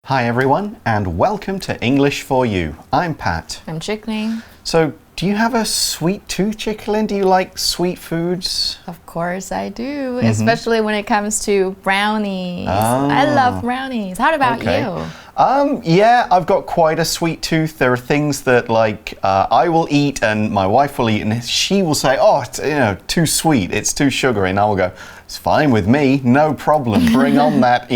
Hi everyone, and welcome to English for You. I'm Pat. I'm Chicklin. So, do you have a sweet tooth, Chicklin? Do you like sweet foods? Of course I do, especially when it comes to brownies. I love brownies. How about you? Yeah, I've got quite a sweet tooth. There are things that I will eat and my wife will eat and she will say, oh, it's, too sweet, it's too sugary, and I will go, it's fine with me, no problem. Bring on that,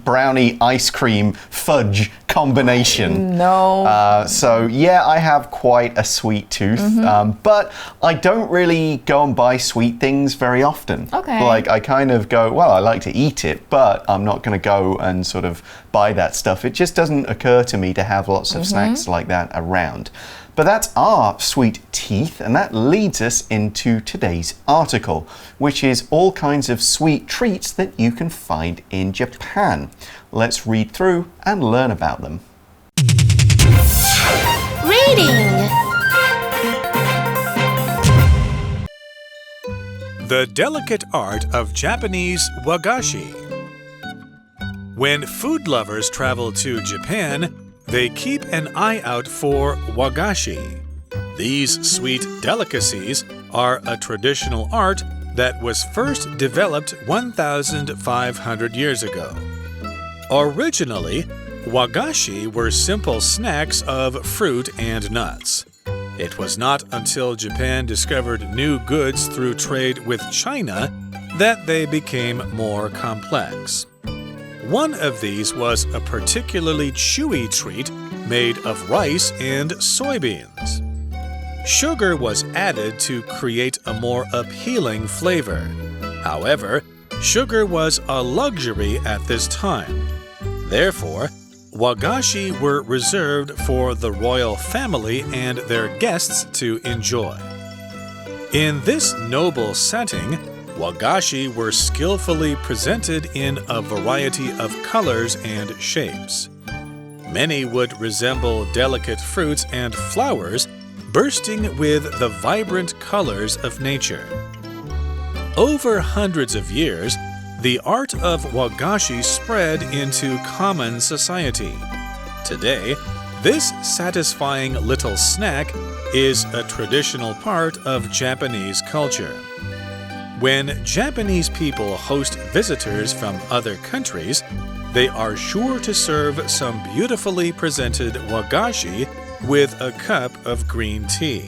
brownie ice cream fudge combination. No. So yeah, I have quite a sweet tooth, but I don't really go and buy sweet things very often. Okay. I kind of go, well, I like to eat it, but I'm not going to go and sort of buy that stuff. It just doesn't occur to me to have lots of snacks like that around. But that's our sweet teeth, and that leads us into today's article, which is all kinds of sweet treats that you can find in Japan. Let's read through and learn about them. Reading. The delicate art of Japanese wagashi. When food lovers travel to Japan, they keep an eye out for wagashi. These sweet delicacies are a traditional art that was first developed 1,500 years ago. Originally, wagashi were simple snacks of fruit and nuts. It was not until Japan discovered new goods through trade with China that they became more complex. One of these was a particularly chewy treat made of rice and soybeans. Sugar was added to create a more appealing flavor. However, sugar was a luxury at this time. Therefore, wagashi were reserved for the royal family and their guests to enjoy. In this noble setting, wagashi were skillfully presented in a variety of colors and shapes. Many would resemble delicate fruits and flowers bursting with the vibrant colors of nature. Over hundreds of years, the art of wagashi spread into common society. Today, this satisfying little snack is a traditional part of Japanese culture. When Japanese people host visitors from other countries, they are sure to serve some beautifully presented wagashi with a cup of green tea.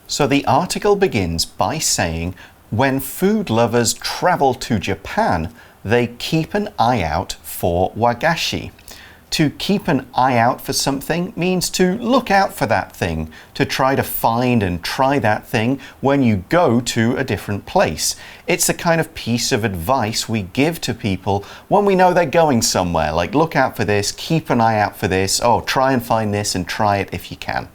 So the article begins by saying, when food lovers travel to Japan, they keep an eye out for wagashi. To keep an eye out for something means to look out for that thing, to try to find and try that thing when you go to a different place. It's the kind of piece of advice we give to people when we know they're going somewhere, like look out for this, keep an eye out for this, oh, try and find this and try it if you can.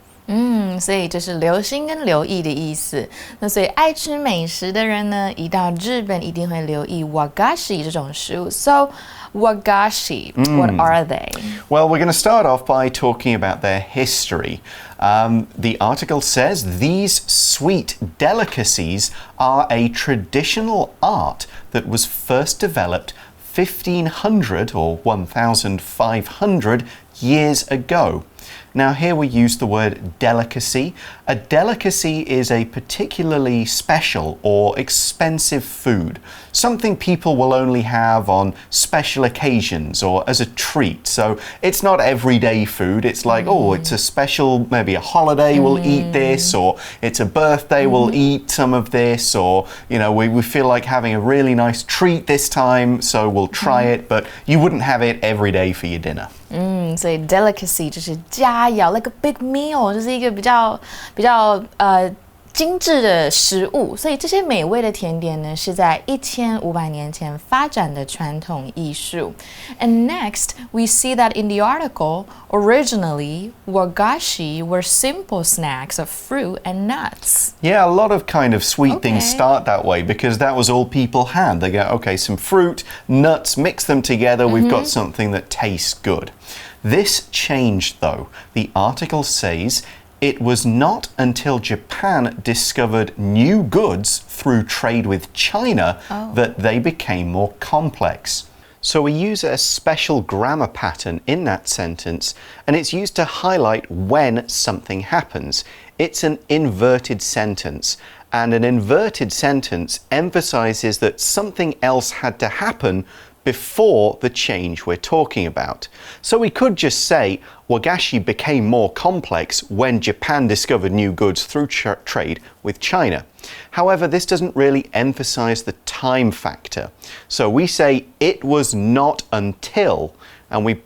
所以这是留心跟留意的意思。那所以爱吃美食的人呢，一到日本一定会留意 wagashi 这种食物。So, wagashi, what are they? Well, we're going to start off by talking about their history. The article says these sweet delicacies are a traditional art that was first developed 1,500 or 1,500 years ago. Now here we use the word delicacy. A delicacy is a particularly special or expensive food, something people will only have on special occasions or as a treat. So it's not everyday food. It's like, oh, it's a special, maybe a holiday we'll eat this, or it's a birthday we'll eat some of this, or, we feel like having a really nice treat this time, so we'll try it, but you wouldn't have it every day for your dinner. 所以 delicacy 就是佳肴 ，like a big meal， 就是一个比较精致的食物，所以这些美味的甜点呢，是在1500年前发展的传统艺术。And next, we see that in the article, originally, wagashi were simple snacks of fruit and nuts. Yeah, a lot of kind of sweet things start that way because that was all people had. They go, okay, some fruit, nuts, mix them together, we've got something that tastes good. This changed though. The article says, it was not until Japan discovered new goods through trade with China that they became more complex. So we use a special grammar pattern in that sentence, and it's used to highlight when something happens. It's an inverted sentence, and an inverted sentence emphasizes that something else had to happen before the change we're talking about. So we could just say wagashi became more complex when Japan discovered new goods through trade with China. However, this doesn't really emphasize the time factor. So we say it was not until, and we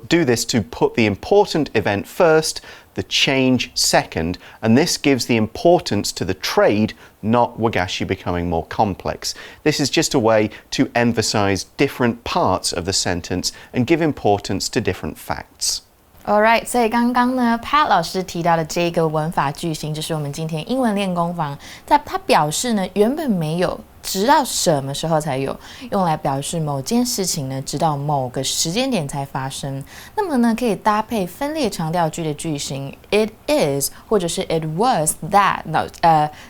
do this to put the important event first, the change second, and this gives the importance to the trade, not wagashi becoming more complex. This is just a way to emphasize different parts of the sentence and give importance to different facts. Alright， 所以刚刚呢 ，Pat 老师提到的这个文法句型，就是我们今天英文练功房，它表示呢，原本没有，直到什么时候才有，用来表示某件事情呢，直到某个时间点才发生。那么呢，可以搭配分裂长调句的句型 ，it is 或者是 it was that，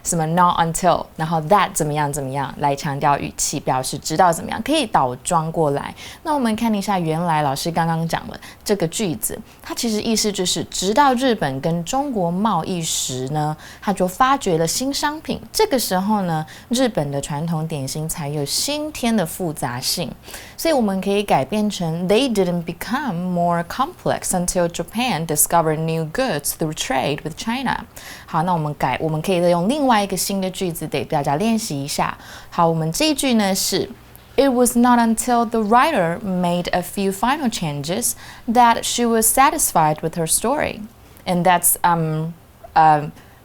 什么 not until， 然后 that 怎么样怎么样来强调语气，表示直到怎么样，可以倒装过来。那我们看一下原来老师刚刚讲的这个句子，它其实意思就是，直到日本跟中国贸易时呢，它就发掘了新商品。这个时候呢，日本的传统点心才有新添的复杂性，所以我们可以改变成 They didn't become more complex until Japan discovered new goods through trade with China。好，那我们可以再用另外一个新的句子给大家练习一下。好，我们这一句呢是 It was not until the writer made a few final changes that she was satisfied with her story. And that's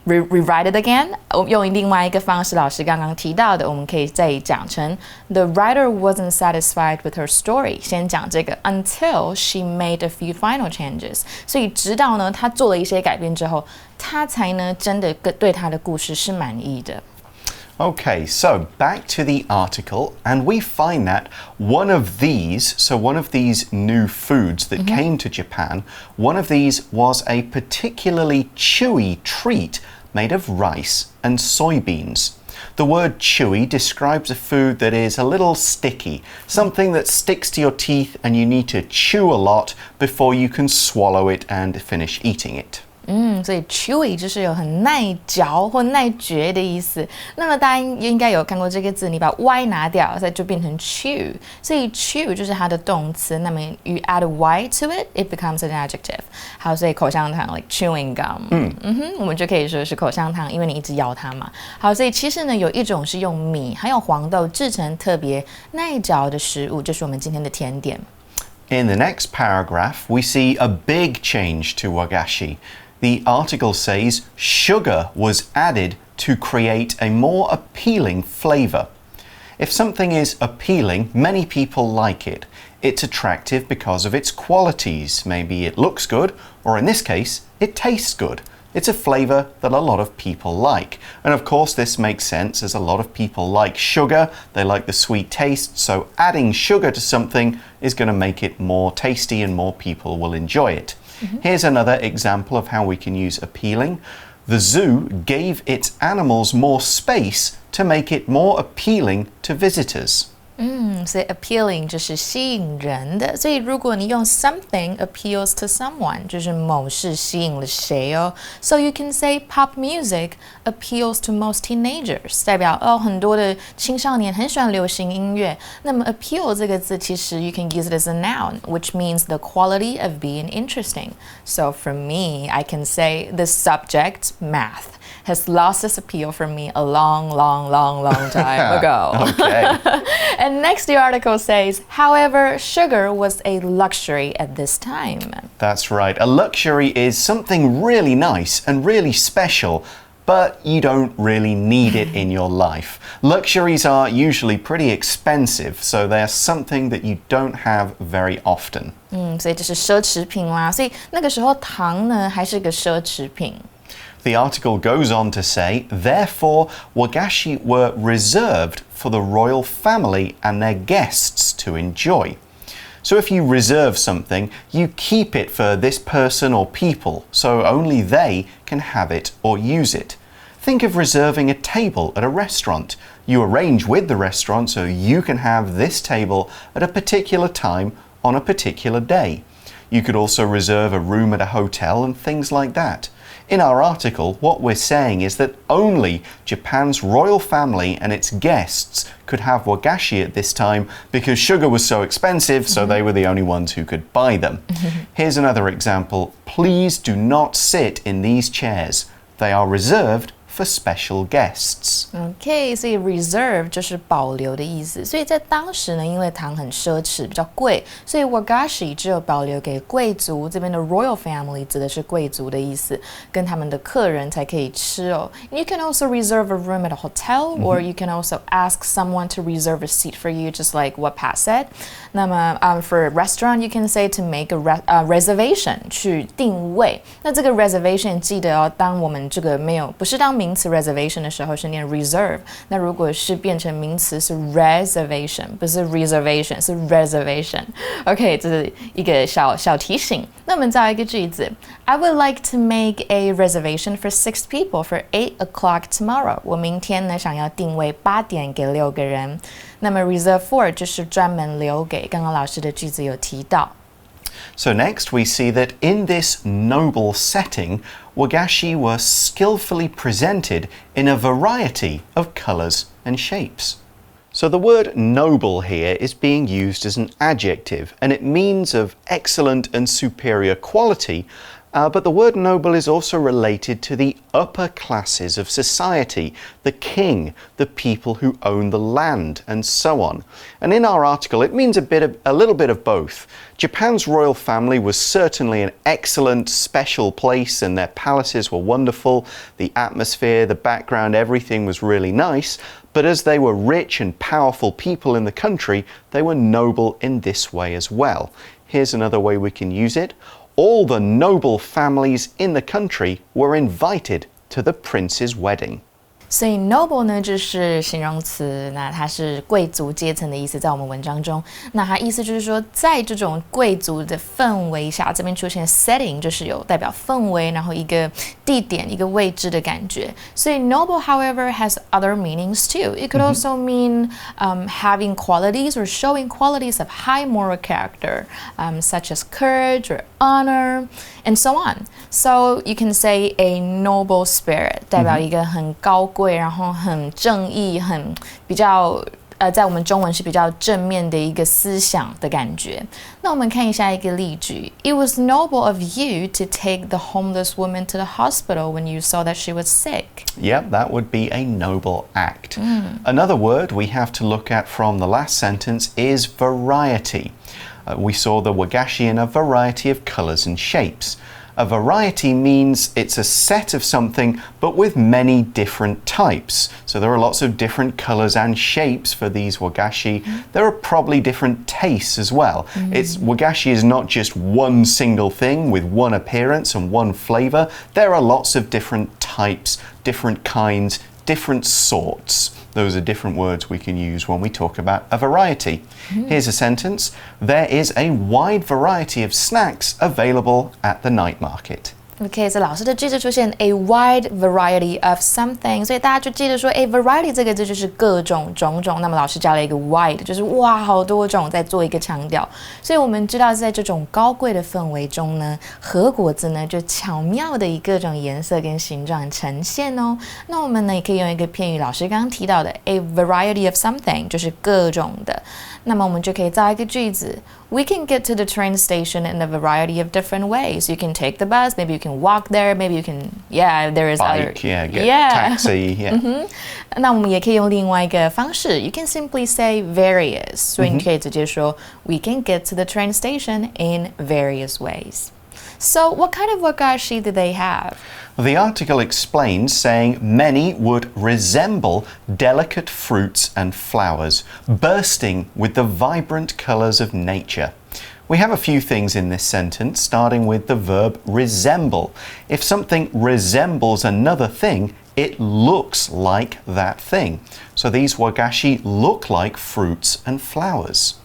rewrite it again. 用另外一个方式，老师刚刚提到的，我们可以再讲成 The writer wasn't satisfied with her story. 先讲这个 until she made a few final changes. 所以直到呢，她做了一些改变之后，她才呢真的对她的故事是满意的。Okay, so back to the article, and we find that one of these new foods that came to Japan, one of these was a particularly chewy treat made of rice and soybeans. The word chewy describes a food that is a little sticky, something that sticks to your teeth and you need to chew a lot before you can swallow it and finish eating it. 所以 chewy 就是有很耐嚼或耐嚼的意思。那么大家应该有看过这个字，你把 y 拿掉，所以就变成 chew。所以 chew 就是它的动词。那么 you add y to it, it becomes an adjective。好，所以口香糖 like chewing gum。我们就可以说是口香糖，因为你一直咬它嘛。好，所以其实呢，有一种是用米还有黄豆制成特别耐嚼的食物，就是我们今天的甜点。In the next paragraph, we see a big change to wagashi. The article says sugar was added to create a more appealing flavor. If something is appealing, many people like it. It's attractive because of its qualities. Maybe it looks good, or in this case, it tastes good. It's a flavor that a lot of people like. And of course, this makes sense as a lot of people like sugar. They like the sweet taste. So adding sugar to something is going to make it more tasty and more people will enjoy it. Here's another example of how we can use appealing. The zoo gave its animals more space to make it more appealing to visitors. 所以 appealing 就是吸引人的，所以如果你用 something appeals to someone， 就是某事吸引了谁哦。So you can say pop music appeals to most teenagers， 代表很多的青少年很喜欢流行音乐。那么 appeal 这个字其实 you can use it as a noun, which means the quality of being interesting. So for me, I can say the subject math has lost its appeal for me a long time ago. Okay. And next the article says, however, sugar was a luxury at this time. That's right. A luxury is something really nice and really special, but you don't really need it in your life. Luxuries are usually pretty expensive, so they're something that you don't have very often. 所以这是奢侈品啦，所以那个时候糖呢还是个奢侈品。The article goes on to say, therefore, wagashi were reserved for the royal family and their guests to enjoy. So if you reserve something, you keep it for this person or people, so only they can have it or use it. Think of reserving a table at a restaurant. You arrange with the restaurant so you can have this table at a particular time on a particular day. You could also reserve a room at a hotel and things like that. In our article, what we're saying is that only Japan's royal family and its guests could have wagashi at this time because sugar was so expensive, so they were the only ones who could buy them. Here's another example. Please do not sit in these chairs. They are reserved for special guests. OK， 所以 reserve 就是保留的意思。所以在当时呢，因为糖很奢侈，比较贵，所以 wagashi 只有保留给贵族。这边的 royal family 指的是贵族的意思，跟他们的客人才可以吃哦。You can also reserve a room at a hotel, or you can also ask someone to reserve a seat for you, just like what Pat said. 那么for a restaurant, you can say to make a reservation 去定位。那这个 reservation 记得哦，当我们这个不是当名词 reservation 的时候是念 reserve， 那如果是变成名词是 reservation， 不是 reservation， 是 reservation。OK， 这是一个小提醒。那我们造一个句子 I would like to make a reservation for 6 people for 8 o'clock tomorrow. 我明天呢想要定位8点给6个人。那么 reserve for 就是专门留给，刚刚老师的句子有提到。So next we see that in this noble setting, wagashi were skillfully presented in a variety of colours and shapes. So the word noble here is being used as an adjective, and it means of excellent and superior quality, but the word noble is also related to the upper classes of society, the king, the people who own the land, and so on. And in our article, it means a little bit of both. Japan's royal family was certainly an excellent, special place, and their palaces were wonderful. The atmosphere, the background, everything was really nice. But as they were rich and powerful people in the country, they were noble in this way as well. Here's another way we can use it. All the noble families in the country were invited to the prince's wedding. 所以 noble 呢就是形容词，那它是贵族阶层的意思，在我们文章中，那它意思就是说，在这种贵族的氛围下，这边出现 setting 就是有代表氛围，然后一个地点、一个位置的感觉。所以 noble, however, has other meanings too. It could also mean having qualities or showing qualities of high moral character, such as courage or honor, and so on. So you can say a noble spirit 代表一个很高贵，然后很正义，很比较在我们中文是比较正面的一个思想的感觉。那我们看一下一个例句 It was noble of you to take the homeless woman to the hospital when you saw that she was sick. Yep, that would be a noble act. Another word we have to look at from the last sentence is variety. We saw the wagashi in a variety of colours and shapes. A variety means it's a set of something, but with many different types. So there are lots of different colours and shapes for these wagashi. There are probably different tastes as well. Wagashi is not just one single thing with one appearance and one flavour. There are lots of different types, different kinds, different sorts. Those are different words we can use when we talk about a variety. Here's a sentence. There is a wide variety of snacks available at the night market. OK， 所以老师的句子出现 a wide variety of something， 所以大家就记得说 a variety 这个字就是各种种种，那么老师加了一个 wide， 就是哇好多种，在做一个强调。所以我们知道在这种高贵的氛围中呢，和果子呢就巧妙的以各种颜色跟形状呈现哦。那我们呢也可以用一个片语，老师刚刚提到的 a variety of something， 就是各种的。那么我们就可以造一个句子 We can get to the train station in a variety of different ways. You can take the bus, maybe you can walk there, maybe you can, there is Bike, other... taxi, 那我们也可以用另外一个方式 You can simply say various. 所以你可以直接说 We can get to the train station in various ways. So what kind of wagashi did they have? The article explains, saying many would resemble delicate fruits and flowers, bursting with the vibrant colours of nature. We have a few things in this sentence, starting with the verb resemble. If something resembles another thing, it looks like that thing. So these wagashi look like fruits and flowers.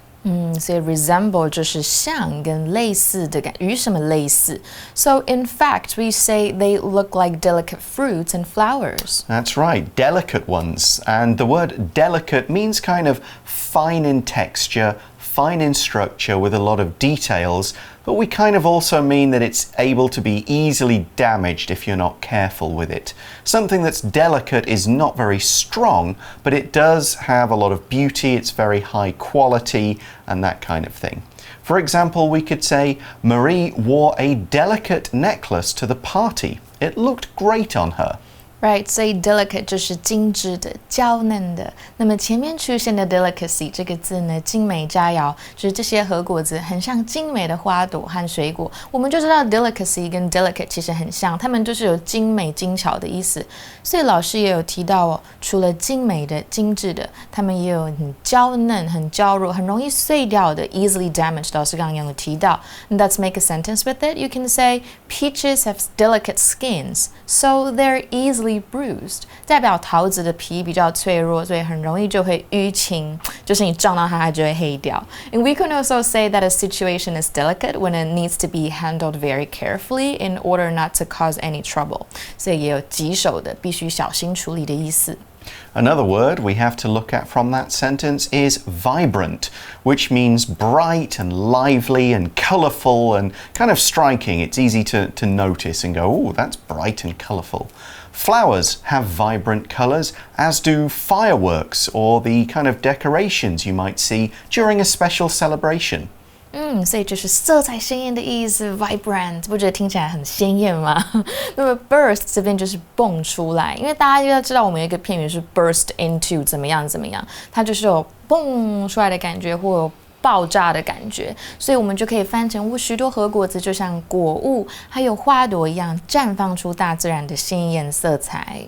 所以 resemble 就是像跟类似的感，与什么类似 So in fact, we say they look like delicate fruits and flowers. That's right, delicate ones. And the word delicate means kind of fine in texture, fine in structure with a lot of details, but we kind of also mean that it's able to be easily damaged if you're not careful with it. Something that's delicate is not very strong, but it does have a lot of beauty, it's very high quality, and that kind of thing. For example, we could say, Marie wore a delicate necklace to the party. It looked great on her. Right, 所以 delicate 就是精致的、娇嫩的。那么前面出现的 delicacy 这个字呢，精美佳肴，就是这些和果子很像精美的花朵和水果。我们就知道 delicacy 跟 delicate 其实很像，它们就是有精美、精巧的意思。所以老师也有提到哦，除了精美的、精致的，它们也有很娇嫩、很娇弱、很容易碎掉的 easily damaged。老师刚刚有提到。And let's make a sentence with it. You can say peaches have delicate skins, so they're easily bruised 代表桃子的皮比较脆弱，所以很容易就会淤青，就是你撞到它就会黑掉。And we can also say that a situation is delicate when it needs to be handled very carefully in order not to cause any trouble. 所以也有棘手的，必须小心处理的意思。Another word we have to look at from that sentence is vibrant, which means bright and lively and colourful and kind of striking. It's easy to notice and go, oh, that's bright and colourful. Flowers have vibrant colours, as do fireworks or the kind of decorations you might see during a special celebration. 所以就是色彩鲜艳的意思 ，vibrant， 不觉得听起来很鲜艳吗？那么 burst 这边就是蹦出来，因为大家要知道我们有一个片语是 burst into 怎么样怎么样，它就是有蹦出来的感觉或有爆炸的感觉，所以我们就可以翻成许多和果子就像果物还有花朵一样绽放出大自然的鲜艳色彩。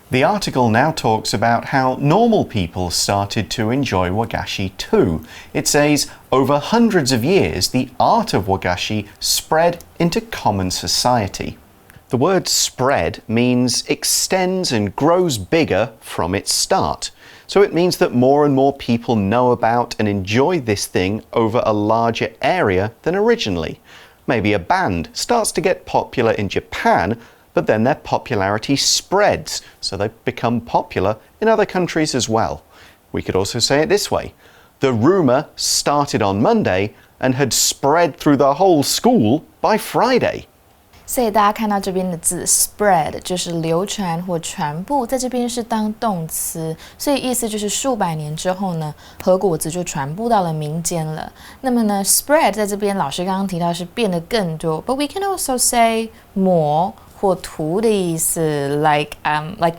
The article now talks about how normal people started to enjoy wagashi too. It says, over hundreds of years, the art of wagashi spread into common society. The word spread means extends and grows bigger from its start. So it means that more and more people know about and enjoy this thing over a larger area than originally. Maybe a band starts to get popular in Japan, but then their popularity spreads, so they become popular in other countries as well. We could also say it this way. The rumour started on Monday and had spread through the whole school by Friday. 所以大家看到这边的字 spread 就是流传或传播，在这边是当动词，所以意思就是数百年之后呢，和果子就传播到了民间了。那么呢 spread 在这边老师刚刚提到是变得更多 ，but we can also say more。或涂的意思 like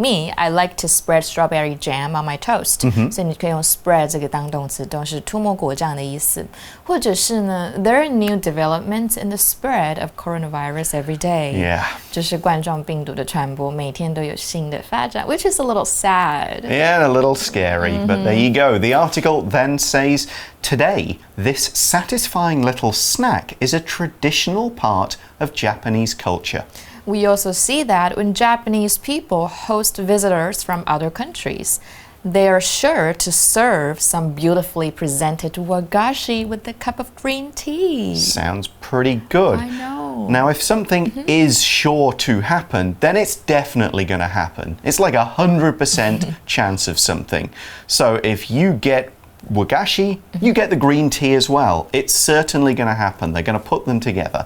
me, I like to spread strawberry jam on my toast. 所以你可以用 spread 这个当动词，都是涂抹果酱的意思。或者是呢 there are new developments in the spread of coronavirus every day. Yeah. 就是冠状病毒的传播，每天都有新的发展 which is a little sad. Yeah, a little scary, but there you go. The article then says, today, this satisfying little snack is a traditional part of Japanese culture. We also see that when Japanese people host visitors from other countries, they are sure to serve some beautifully presented wagashi with a cup of green tea. Sounds pretty good. I know. Now, if something is sure to happen, then it's definitely going to happen. It's like 100% chance of something. So if you get wagashi, you get the green tea as well. It's certainly going to happen. They're going to put them together.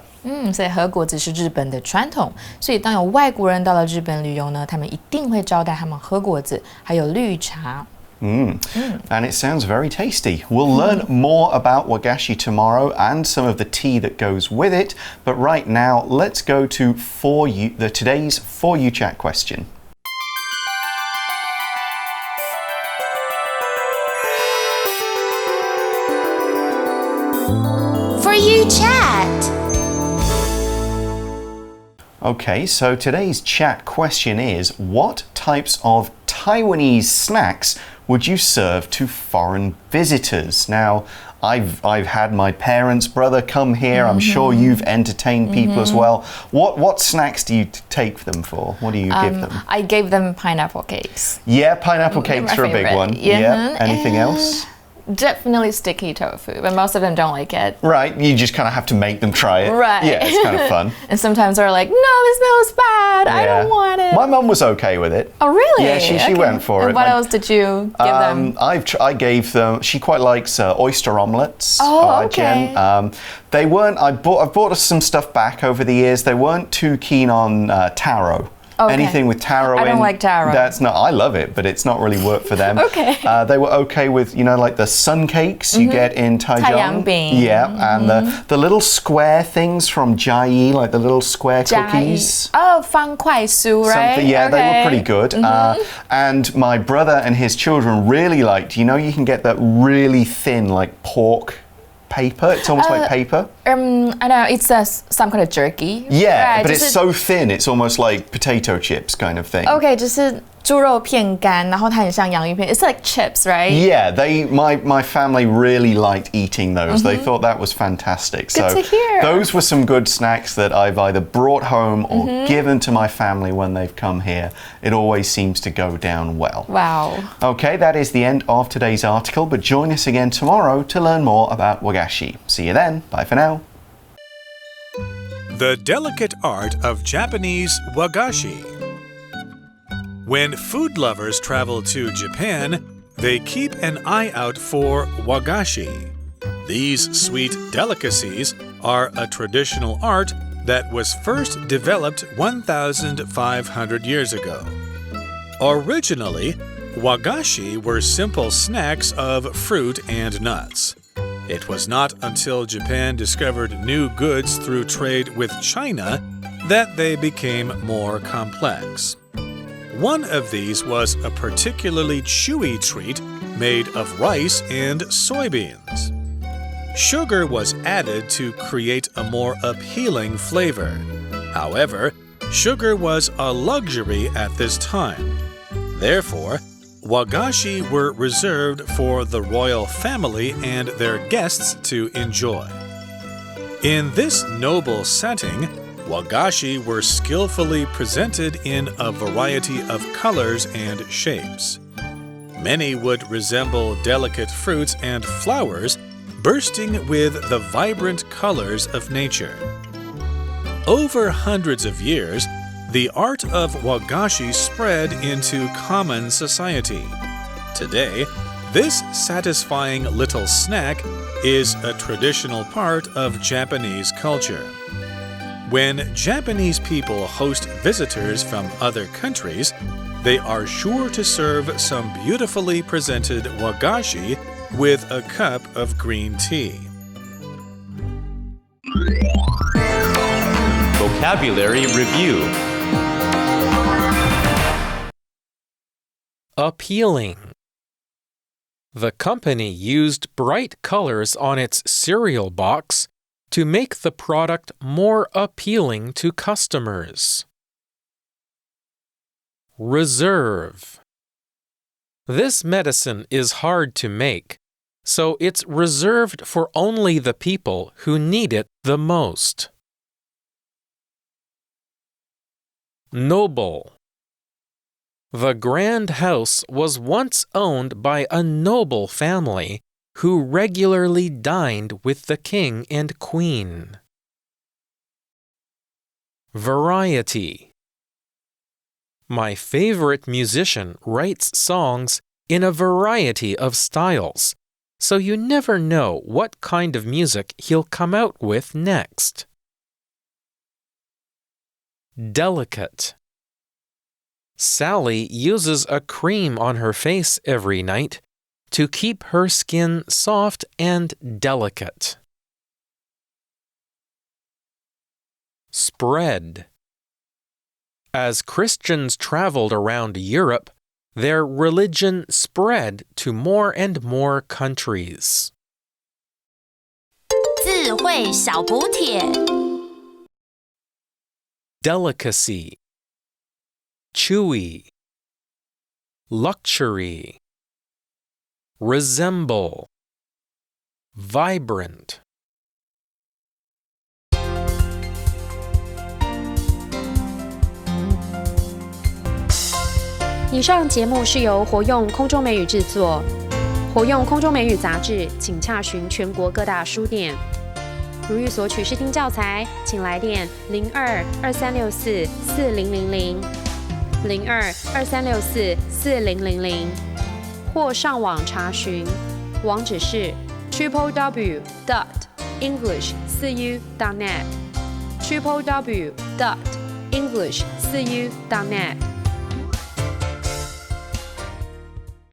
所以和果子是日本的传统，所以当有外国人到了日本旅游呢，他们一定会招待他们和果子，还有绿茶。And it sounds very tasty. We'll learn more about wagashi tomorrow and some of the tea that goes with it. But right now, let's go to today's For You Chat question. For You Chat. Okay, so today's chat question is, what types of Taiwanese snacks would you serve to foreign visitors? Now, I've had my parents' brother come here. I'm sure you've entertained people as well. What snacks do you take them for? What do you give them? I gave them pineapple cakes. Yeah, pineapple cakes are a big one. Yeah. Anything else? definitely sticky tofu, but most of them don't like it. Right, you just kind of have to make them try it. Right. Yeah, it's kind of fun. And sometimes they're like, no, this smells bad. I don't want it. My mum was okay with it. Oh, really? Yeah, she went for and it. What else did you give them? I gave them. She quite likes oyster omelets. Oh, okay. Jen. They weren't. I've bought us some stuff back over the years. They weren't too keen on taro. Okay. Anything with taro in. I don't like taro. That's not. I love it, but it's not really worked for them. Okay. They were okay with like the sun cakes you get in Taichung. Yeah, and the little square things from Jiayi, like the little square cookies. Oh, 方块酥, right? Yeah, okay. they were pretty good. And my brother and his children really liked. You can get that really thin, like pork paper. It's almost like paper. I know, it's some kind of jerky. Yeah, right, but it's so thin, it's almost like potato chips kind of thing. Okay, 就是猪肉片干，然后它很像洋芋片. It's like chips, right? Yeah, my family really liked eating those. They thought that was fantastic. Good to hear. Those were some good snacks that I've either brought home or given to my family when they've come here. It always seems to go down well. Wow. Okay, that is the end of today's article, but join us again tomorrow to learn more about wagashi. See you then. Bye for now. The delicate art of Japanese wagashi. When food lovers travel to Japan, they keep an eye out for wagashi. These sweet delicacies are a traditional art that was first developed 1,500 years ago. Originally, wagashi were simple snacks of fruit and nuts. It was not until Japan discovered new goods through trade with China that they became more complex. One of these was a particularly chewy treat made of rice and soybeans. Sugar was added to create a more appealing flavor. However, sugar was a luxury at this time. Therefore, wagashi were reserved for the royal family and their guests to enjoy. In this noble setting, wagashi were skillfully presented in a variety of colors and shapes. Many would resemble delicate fruits and flowers bursting with the vibrant colors of nature. Over hundreds of years, the art of wagashi spread into common society. Today, this satisfying little snack is a traditional part of Japanese culture. When Japanese people host visitors from other countries, they are sure to serve some beautifully presented wagashi with a cup of green tea. Vocabulary Review. Appealing. The company used bright colors on its cereal box to make the product more appealing to customers. Reserve. This medicine is hard to make, so it's reserved for only the people who need it the most. Noble. The grand house was once owned by a noble family who regularly dined with the king and queen. Variety. My favorite musician writes songs in a variety of styles, so you never know what kind of music he'll come out with next. Delicate. Sally uses a cream on her face every night to keep her skin soft and delicate. Spread. As Christians traveled around Europe, their religion spread to more and more countries. 智慧小补帖 Delicacy. Chewy. Luxury. Resemble. Vibrant. 以上节目是由活用空中美语制作，活用空中美语杂志，请洽询全国各大书店。如欲索取试听教材，请来电02-2364-4000 02-2364-4000，或上网查询，网址是 www.english4u.net www.english4u.net